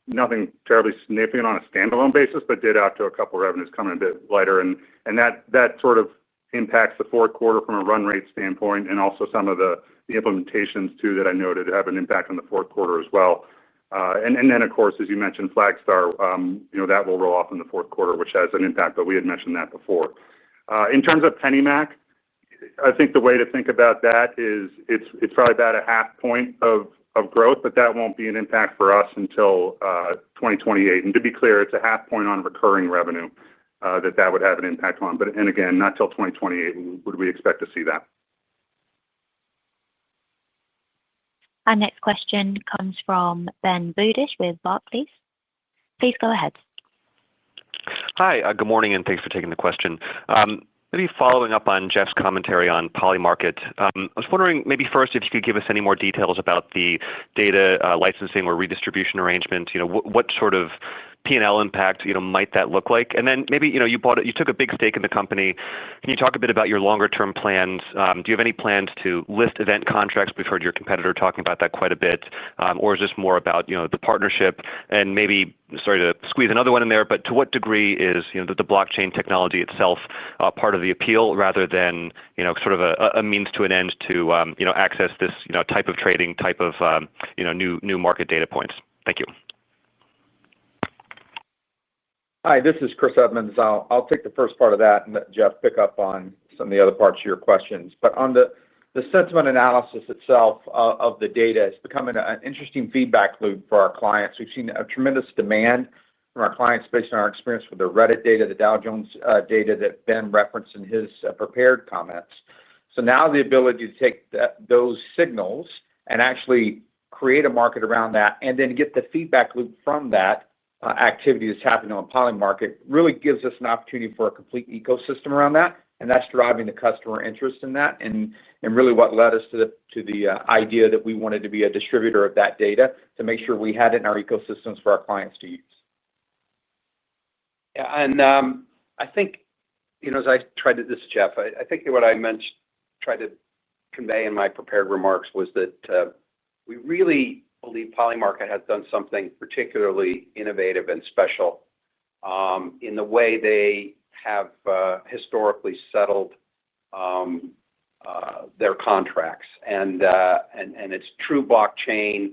nothing terribly significant on a standalone basis, but did out to a couple of revenues coming a bit lighter, and that sort of impacts the fourth quarter from a run rate standpoint, and also some of the implementations too that I noted have an impact on the fourth quarter as well. And then, of course, as you mentioned, Flagstar, that will roll off in the fourth quarter, which has an impact, but we had mentioned that before. In terms of PennyMac, I think the way to think about that is it's probably about a 0.5 point of growth, but that won't be an impact for us until 2028. And to be clear, it's a 0.5 point on recurring revenue that would have an impact on. But again, not till 2028 would we expect to see that. Our next question comes from Ben Budish with Barclays. Please go ahead. Hi, good morning, and thanks for taking the question. Maybe following up on Jeff's commentary on Polymarket, I was wondering maybe first if you could give us any more details about the data licensing or redistribution arrangement. What sort of P&L impact might that look like? And then maybe you took a big stake in the company. Can you talk a bit about your longer term plans? Do you have any plans to list event contracts? We've heard your competitor talking about that quite a bit. Or is this more about the partnership? And maybe, sorry to squeeze another one in there, but to what degree is the blockchain technology itself part of the appeal rather than sort of a means to an end to access this type of trading, type of new market data points? Thank you. Hi, this is Chris Edmonds. I'll take the first part of that and let Jeff pick up on some of the other parts of your questions. But on the sentiment analysis itself of the data, it's becoming an interesting feedback loop for our clients. We've seen a tremendous demand from our clients based on our experience with the Reddit data, the Dow Jones data that Ben referenced in his prepared comments. So now the ability to take those signals and actually create a market around that and then get the feedback loop from that activity that's happening on Polymarket really gives us an opportunity for a complete ecosystem around that, and that's driving the customer interest in that, and really what led us to the idea that we wanted to be a distributor of that data to make sure we had it in our ecosystems for our clients to use. Yeah, and I think as I tried to, this is Jeff. I think that what I tried to convey in my prepared remarks was that we really believe Polymarket has done something particularly innovative and special in the way they have historically settled their contracts, and it's true blockchain,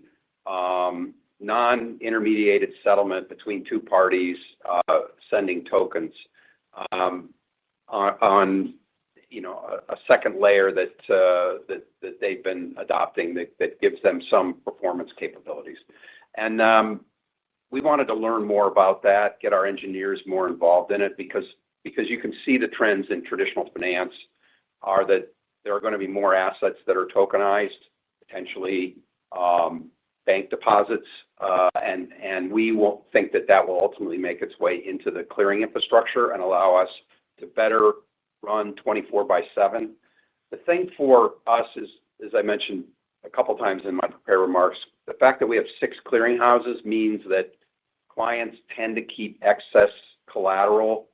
non-intermediated settlement between two parties sending tokens on a second layer that they've been adopting that gives them some performance capabilities. And we wanted to learn more about that, get our engineers more involved in it, because you can see the trends in traditional finance are that there are going to be more assets that are tokenized, potentially bank deposits, and we won't think that will ultimately make its way into the clearing infrastructure and allow us to better run 24/7. The thing for us is, as I mentioned a couple times in my prepared remarks, the fact that we have 6 clearinghouses means that clients tend to keep excess collateral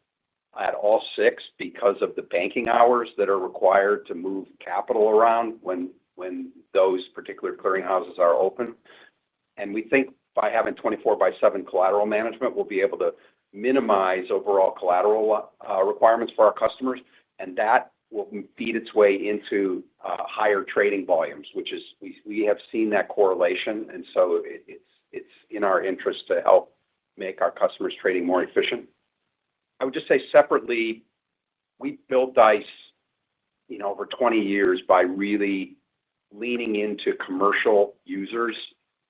at all 6 because of the banking hours that are required to move capital around when those particular clearinghouses are open. And we think by having 24/7 collateral management, we'll be able to minimize overall collateral requirements for our customers, and that will feed its way into higher trading volumes, which is we have seen that correlation, and so it's in our interest to help make our customers trading more efficient. I would just say separately, we built ICE, over 20 years by really leaning into commercial users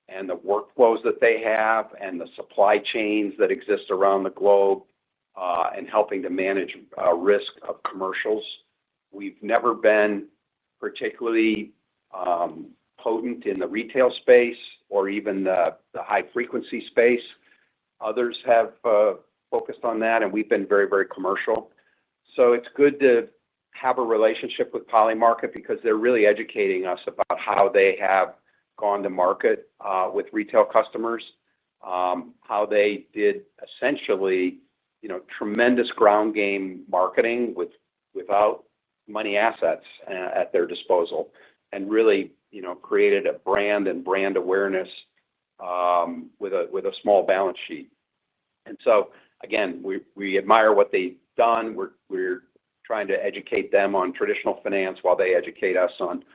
and the workflows that they have and the supply chains that exist around the globe, and helping to manage risk of commercials. We've never been particularly potent in the retail space or even the high frequency space. Others have focused on that, and we've been very, very commercial. So it's good to have a relationship with Polymarket because they're really educating us about how they have gone to market with retail customers, how they did essentially, tremendous ground game marketing without money assets at their disposal, and really, created a brand and brand awareness with a small balance sheet. And so again, we admire what they've done. We're trying to educate them on traditional finance while they educate us on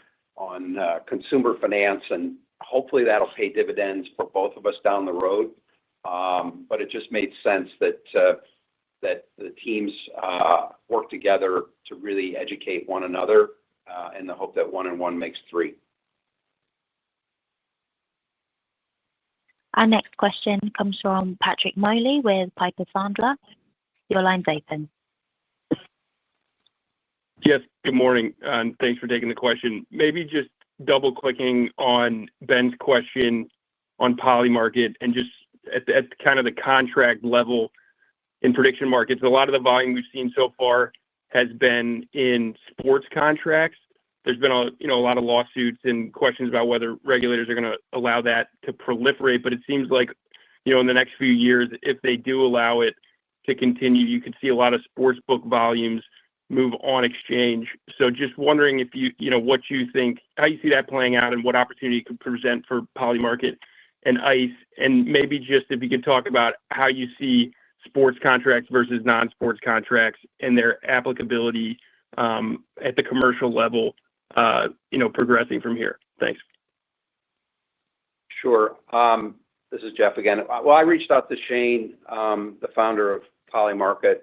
consumer finance, and hopefully that'll pay dividends for both of us down the road. But it just made sense that the teams work together to really educate one another in the hope that 1 and 1 makes 3. Our next question comes from Patrick Moley with Piper Sandler. Your line's open. Yes, good morning, and thanks for taking the question. Maybe just double-clicking on Ben's question on Polymarket and just at kind of the contract level in prediction markets. A lot of the volume we've seen so far has been in sports contracts. There's been a lot of lawsuits and questions about whether regulators are going to allow that to proliferate. But it seems like, in the next few years, if they do allow it to continue, you could see a lot of sports book volumes move on exchange. So just wondering if what you think, how you see that playing out and what opportunity it could present for Polymarket and ICE. And maybe just if you could talk about how you see sports contracts versus non-sports contracts and their applicability at the commercial level, progressing from here. Thanks. Sure. This is Jeff again. Well, I reached out to Shane, the founder of Polymarket,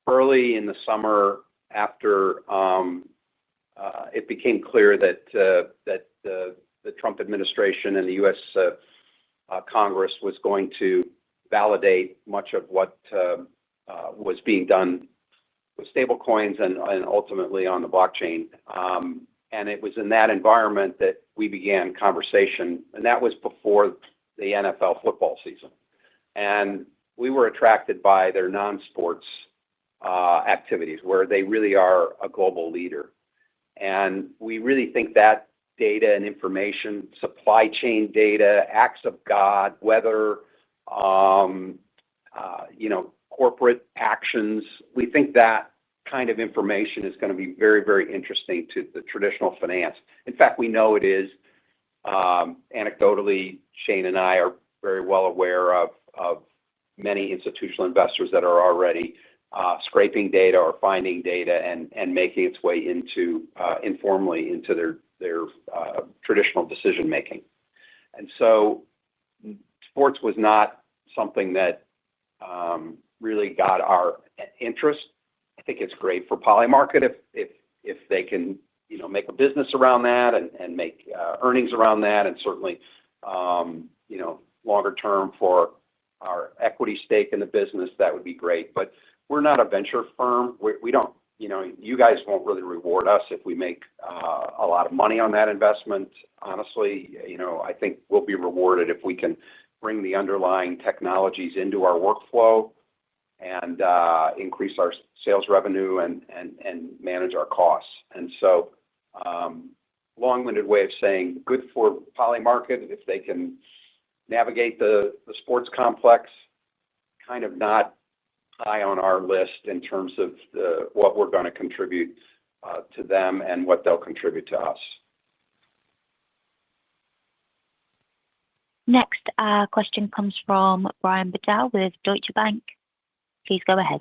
early in the summer after it became clear that the Trump administration and the U.S. Congress was going to validate much of what was being done with stablecoins and ultimately on the blockchain. And it was in that environment that we began conversation, and that was before the NFL football season. And we were attracted by their non-sports activities, where they really are a global leader. And we really think that data and information, supply chain data, acts of God, weather, corporate actions, we think that kind of information is going to be very, very interesting to the traditional finance. In fact, we know it is. Anecdotally, Shane and I are very well aware of many institutional investors that are already scraping data or finding data and making its way into informally into their traditional decision making. And so sports was not something that really got our interest. I think it's great for Polymarket if they can make a business around that and make earnings around that, and certainly longer term for our equity stake in the business, that would be great. But we're not a venture firm. We don't, you guys won't really reward us if we make a lot of money on that investment. Honestly, I think we'll be rewarded if we can bring the underlying technologies into our workflow and increase our sales revenue and manage our costs. And so, long-winded way of saying good for Polymarket if they can navigate the sports complex. Kind of not high on our list in terms of what we're going to contribute to them and what they'll contribute to us. Next question comes from Brian Bedell with Deutsche Bank. Please go ahead.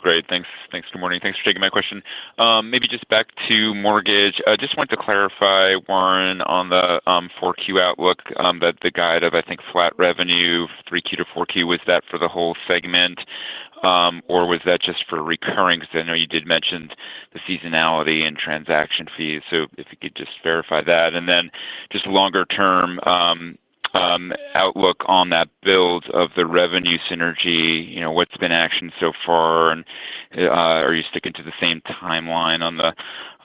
Great. Thanks. Good morning. Thanks for taking my question. Maybe just back to mortgage. I just wanted to clarify, Warren, on the 4Q outlook, that the guide of, I think, flat revenue, 3Q to 4Q, was that for the whole segment? Or was that just for recurring? Because I know you did mention the seasonality and transaction fees. So if you could just verify that. And then just longer term outlook on that build of the revenue synergy, what's been actioned so far, and are you sticking to the same timeline on the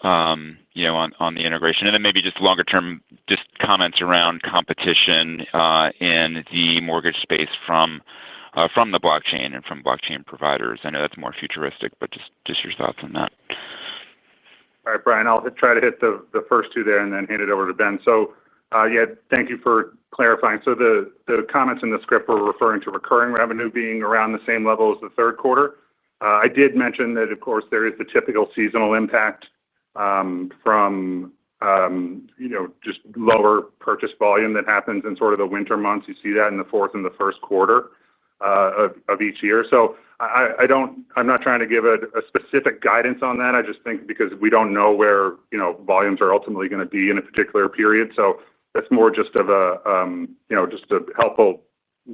on the integration? And then maybe just longer term, just comments around competition in the mortgage space from the blockchain and from blockchain providers. I know that's more futuristic, but just your thoughts on that. All right, Brian, I'll try to hit the first two there and then hand it over to Ben. So, thank you for clarifying. So the comments in the script were referring to recurring revenue being around the same level as the third quarter. I did mention that, of course, there is the typical seasonal impact from just lower purchase volume that happens in sort of the winter months. You see that in the fourth and the first quarter of each year. So I'm not trying to give a specific guidance on that. I just think because we don't know where volumes are ultimately going to be in a particular period. So that's more just of just a helpful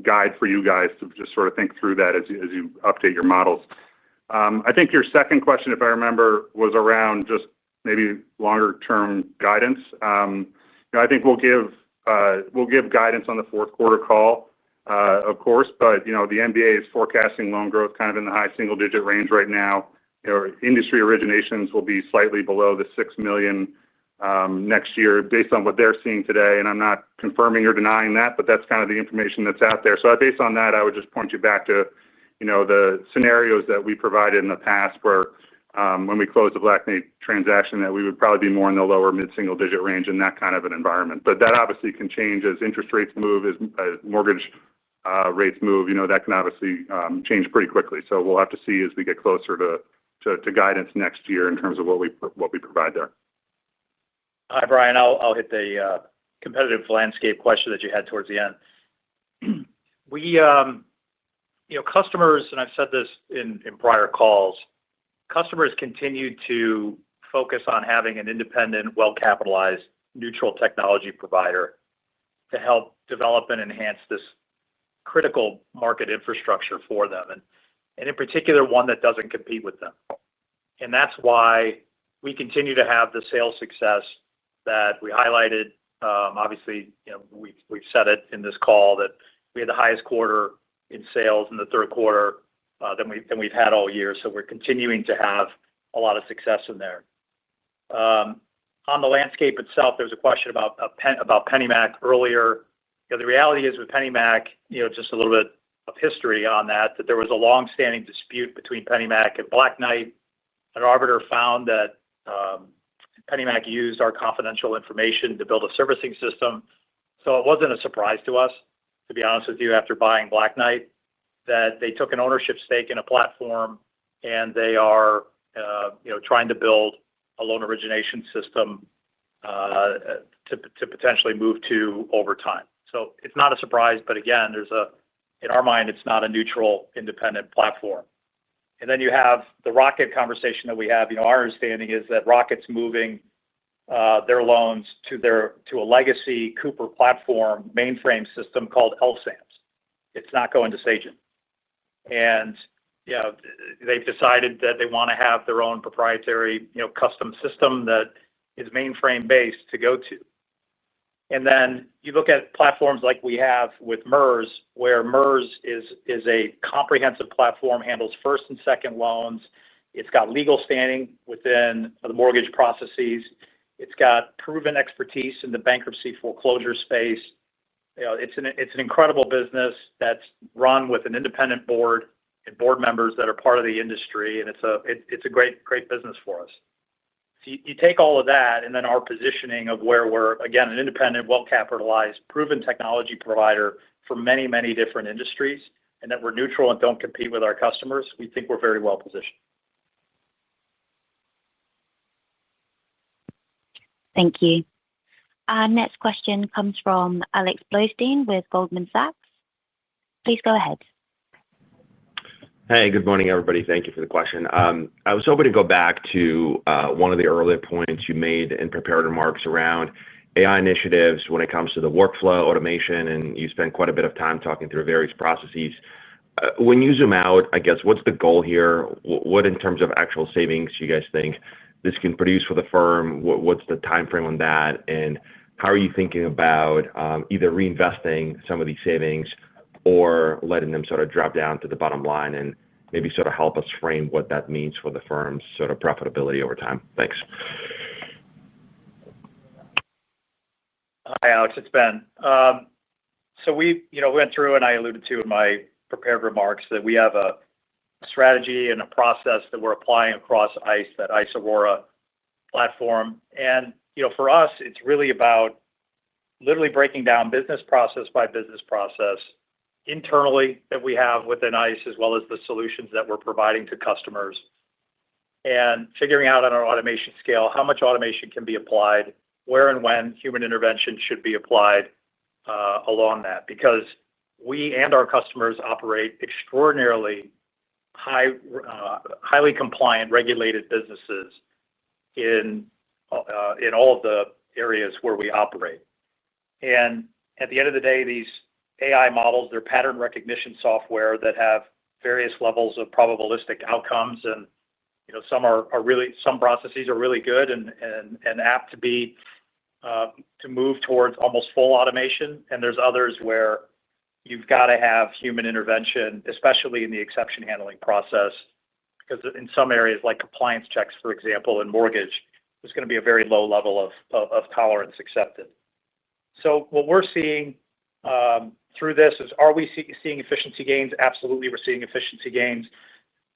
guide for you guys to just sort of think through that as you update your models. I think your second question, if I remember, was around just maybe longer term guidance. I think we'll give guidance on the fourth quarter call, of course, but the MBA is forecasting loan growth kind of in the high single digit range right now. Industry originations will be slightly below the 6 million next year based on what they're seeing today. And I'm not confirming or denying that, but that's kind of the information that's out there. So based on that, I would just point you back to the scenarios that we provided in the past where when we closed the Black Knight transaction, that we would probably be more in the lower mid-single-digit range in that kind of an environment. But that obviously can change as interest rates move, as mortgage rates move. That can obviously change pretty quickly. So we'll have to see as we get closer to guidance next year in terms of what we provide there. Hi, Brian. I'll hit the competitive landscape question that you had towards the end. Customers, and I've said this in prior calls, customers continue to focus on having an independent, well-capitalized, neutral technology provider to help develop and enhance this critical market infrastructure for them, and in particular, one that doesn't compete with them. And that's why we continue to have the sales success that we highlighted. Obviously, we've said it in this call that we had the highest quarter in sales in the third quarter than we've had all year. So we're continuing to have a lot of success in there. On the landscape itself, there was a question about PennyMac earlier. The reality is with PennyMac, just a little bit of history on that there was a long-standing dispute between PennyMac and Black Knight. An arbiter found that PennyMac used our confidential information to build a servicing system. So it wasn't a surprise to us, to be honest with you, after buying Black Knight, that they took an ownership stake in a platform and they are trying to build a loan origination system to potentially move to over time. So it's not a surprise, but again, in our mind, it's not a neutral, independent platform. And then you have the Rocket conversation that we have. Our understanding is that Rocket's moving their loans to a legacy Cooper platform mainframe system called LSAMS. It's not going to Sagent. And they've decided that they want to have their own proprietary custom system that is mainframe based to go to. And then you look at platforms like we have with MERS, where MERS is a comprehensive platform, handles first and second loans. It's got legal standing within the mortgage processes. It's got proven expertise in the bankruptcy foreclosure space. It's an incredible business that's run with an independent board and board members that are part of the industry, and it's a great business for us. So you take all of that, and then our positioning of where we're, again, an independent, well-capitalized, proven technology provider for many, many different industries, and that we're neutral and don't compete with our customers, we think we're very well positioned. Thank you. Our next question comes from Alex Blostein with Goldman Sachs. Please go ahead. Hey, good morning, everybody. Thank you for the question. I was hoping to go back to one of the earlier points you made in prepared remarks around AI initiatives when it comes to the workflow automation, and you spent quite a bit of time talking through various processes. When you zoom out, I guess, what's the goal here? What, in terms of actual savings, you guys think this can produce for the firm? What's the timeframe on that? And how are you thinking about either reinvesting some of these savings or letting them sort of drop down to the bottom line and maybe sort of help us frame what that means for the firm's sort of profitability over time? Thanks. Hi, Alex. It's Ben. So we went through, and I alluded to in my prepared remarks, that we have a strategy and a process that we're applying across ICE, that ICE Aurora platform. And for us, it's really about literally breaking down business process by business process internally that we have within ICE, as well as the solutions that we're providing to customers, and figuring out on our automation scale how much automation can be applied, where and when human intervention should be applied along that. Because we and our customers operate extraordinarily highly compliant, regulated businesses in all of the areas where we operate. And at the end of the day, these AI models, they're pattern recognition software that have various levels of probabilistic outcomes, and some processes are really good and apt to move towards almost full automation, and there's others where you've got to have human intervention, especially in the exception handling process, because in some areas like compliance checks, for example, in mortgage, there's going to be a very low level of tolerance accepted. So what we're seeing through this is, are we seeing efficiency gains? Absolutely, we're seeing efficiency gains.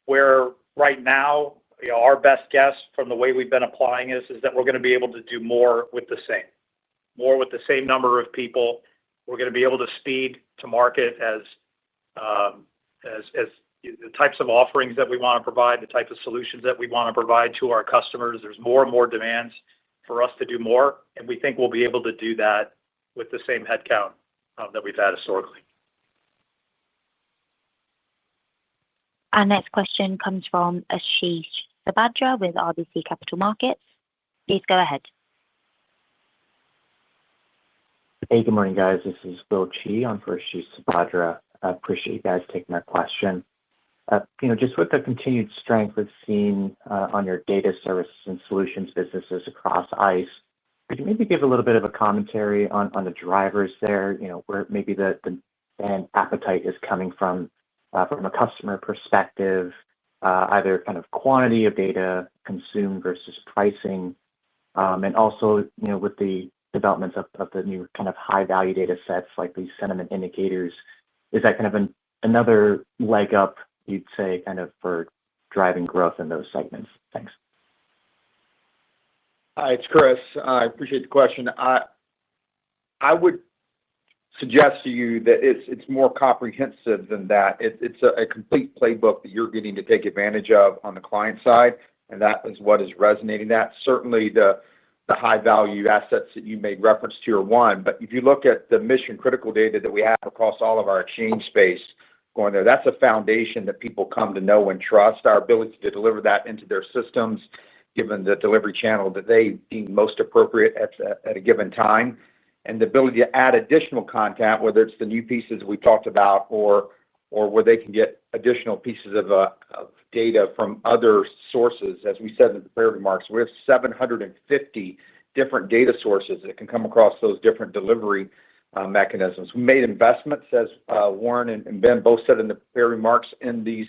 Where right now, our best guess from the way we've been applying this is that we're going to be able to do more with the same number of people. We're going to be able to speed to market as the types of offerings that we want to provide, the type of solutions that we want to provide to our customers. There's more and more demands for us to do more, and we think we'll be able to do that with the same headcount that we've had historically. Our next question comes from Ashish Sabadra with RBC Capital Markets. Please go ahead. Hey, good morning, guys. This is Will Chi on for Ashish Sabadra. I appreciate you guys taking our question. Just with the continued strength we've seen on your data services and solutions businesses across ICE, could you maybe give a little bit of a commentary on the drivers there, where maybe the demand appetite is coming from a customer perspective, either kind of quantity of data consumed versus pricing, and also, with the developments of the new kind of high-value data sets like these sentiment indicators, is that kind of another leg up, you'd say, kind of for driving growth in those segments? Thanks. Hi, it's Chris. I appreciate the question. I would suggest to you that it's more comprehensive than that. It's a complete playbook that you're getting to take advantage of on the client side, and that is what is resonating. That certainly the high-value assets that you made reference to are one, but if you look at the mission-critical data that we have across all of our exchange space going there, that's a foundation that people come to know and trust. Our ability to deliver that into their systems, given the delivery channel that they deem most appropriate at a given time, and the ability to add additional content, whether it's the new pieces we talked about or where they can get additional pieces of data from other sources. As we said in the prepared remarks, we have 750 different data sources that can come across those different delivery mechanisms. We made investments, as Warren and Ben both said in the prepared remarks, in these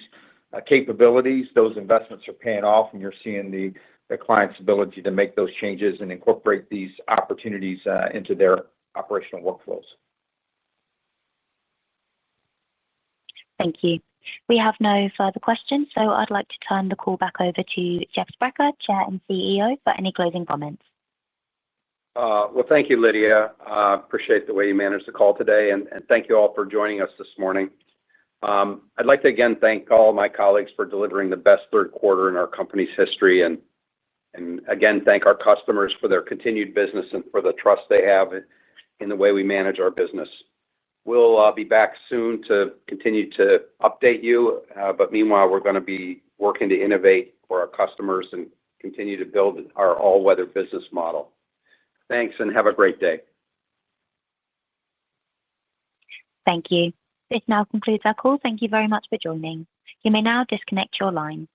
capabilities. Those investments are paying off, and you're seeing the client's ability to make those changes and incorporate these opportunities into their operational workflows. Thank you. We have no further questions, so I'd like to turn the call back over to Jeff Sprecher, Chair and CEO, for any closing comments. Well, thank you, Lydia. Appreciate the way you managed the call today, and thank you all for joining us this morning. I'd like to again thank all my colleagues for delivering the best third quarter in our company's history, and again thank our customers for their continued business and for the trust they have in the way we manage our business. We'll be back soon to continue to update you, but meanwhile, we're going to be working to innovate for our customers and continue to build our all-weather business model. Thanks, and have a great day. Thank you. This now concludes our call. Thank you very much for joining. You may now disconnect your line.